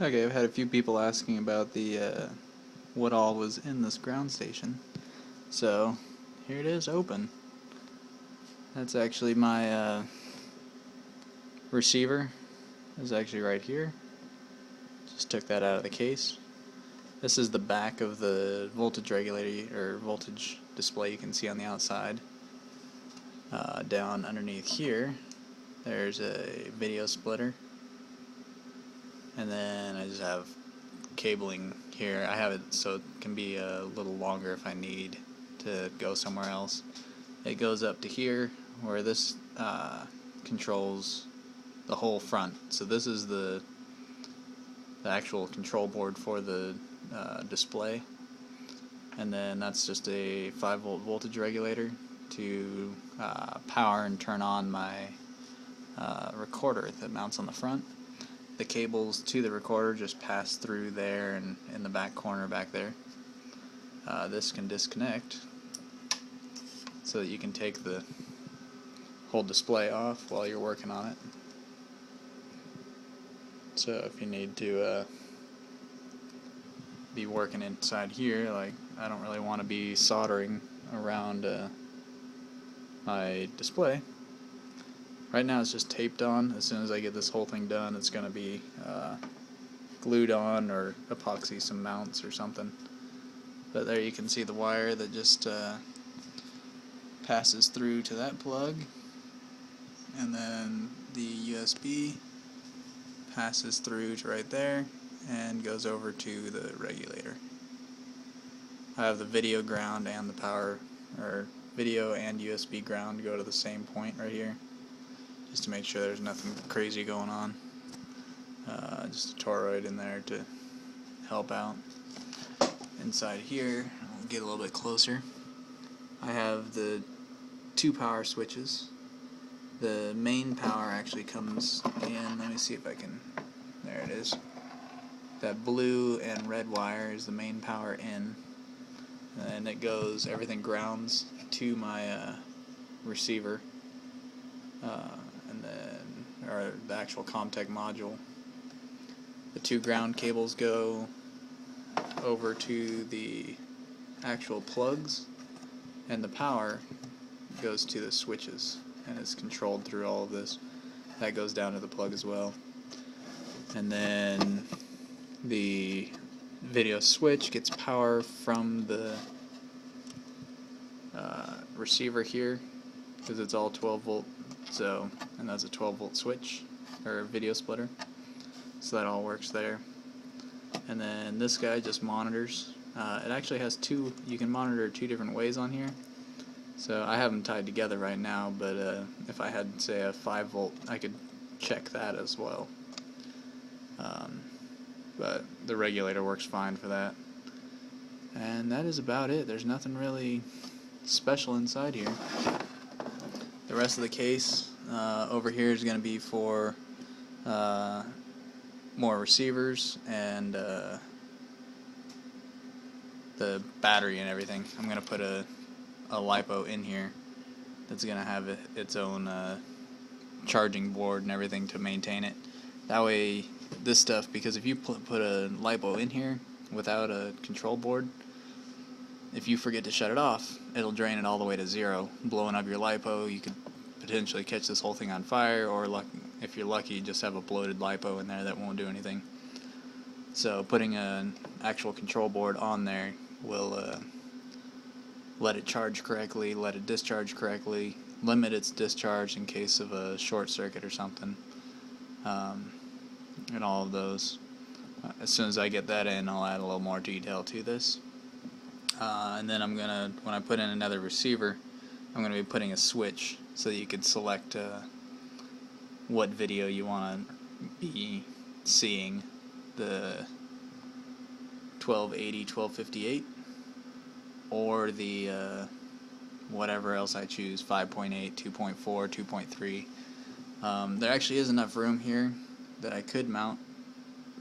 Okay, I've had a few people asking about the what all was in this ground station. So here it is, open. That's actually my receiver. Is actually right here. Just took that out of the case. This is the back of the voltage regulator or voltage display you can see on the outside. Down underneath here, there's a video splitter. And then I just have cabling here. I have it so it can be a little longer if I need to go somewhere else. It goes up to here where this controls the whole front. So this is the actual control board for the display, and then that's just a 5-volt voltage regulator to power and turn on my recorder that mounts on the front. The cables to the recorder just pass through there and in the back corner back there. This can disconnect so that you can take the whole display off while you're working on it. So if you need to be working inside here, like I don't really want to be soldering around my display. Right now it's just taped on. As soon as I get this whole thing done, it's going to be glued on or epoxy some mounts or something. But there you can see the wire that just passes through to that plug, and then the USB passes through to right there and goes over to the regulator. I have the video ground and the power, or video and USB ground go to the same point right here, just to make sure there's nothing crazy going on. Just a toroid in there to help out. Inside here, I'll get a little bit closer. I have the 2 power switches. The main power actually comes in, let me see if I can, there it is. That blue and red wire is the main power in, and it goes, everything grounds to my receiver, and then, or the actual CommTech module. The 2 ground cables go over to the actual plugs, and the power goes to the switches and is controlled through all of this. That goes down to the plug as well. And then the video switch gets power from the receiver here, because it's all 12 volt, so, and that's a 12 volt switch or video splitter, so that all works there. And then this guy just monitors. It actually has 2, you can monitor 2 different ways on here. So I have them tied together right now, but if I had, say, a 5 volt, I could check that as well. But the regulator works fine for that. And that is about it. There's nothing really special inside here. The rest of the case over here is going to be for more receivers and the battery and everything. I'm going to put a LiPo in here that's going to have its own charging board and everything to maintain it. That way, this stuff, because if you put a LiPo in here without a control board, if you forget to shut it off, it'll drain it all the way to 0, blowing up your LiPo. You could potentially catch this whole thing on fire, or if you're lucky, just have a bloated LiPo in there that won't do anything. So putting an actual control board on there will let it charge correctly, let it discharge correctly, limit its discharge in case of a short circuit or something, and all of those. As soon as I get that in, I'll add a little more detail to this. And then I'm gonna, when I put in another receiver, I'm gonna be putting a switch so that you can select what video you want to be seeing, the 1280, 1258, or the whatever else I choose, 5.8, 2.4, 2.3. There actually is enough room here that I could mount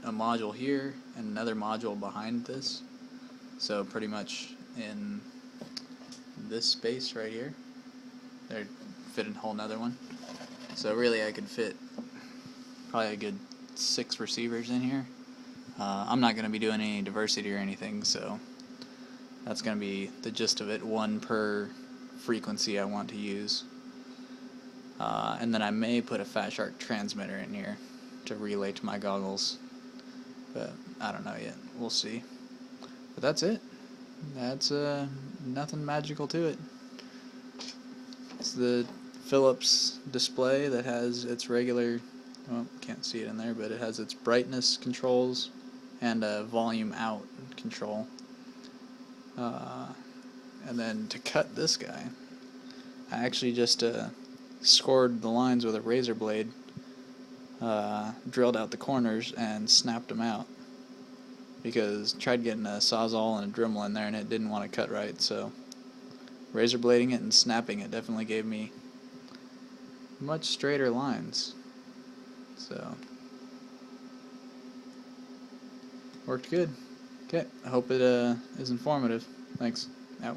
a module here and another module behind this. So pretty much in this space right here, there fit a whole nother one. So really I could fit probably a good 6 receivers in here, I'm not going to be doing any diversity or anything, so that's going to be the gist of it, one per frequency I want to use. And then I may put a Fat Shark transmitter in here to relay to my goggles, but I don't know yet. We'll see. But that's it. That's nothing magical to it. It's the Philips display that has its regular, well, can't see it in there, but it has its brightness controls and a volume out control. And then to cut this guy, I actually just scored the lines with a razor blade, drilled out the corners and snapped them out, because tried getting a Sawzall and a Dremel in there and it didn't want to cut right, so razor blading it and snapping it definitely gave me much straighter lines. So worked good. Okay, I hope it is informative. Thanks. Out.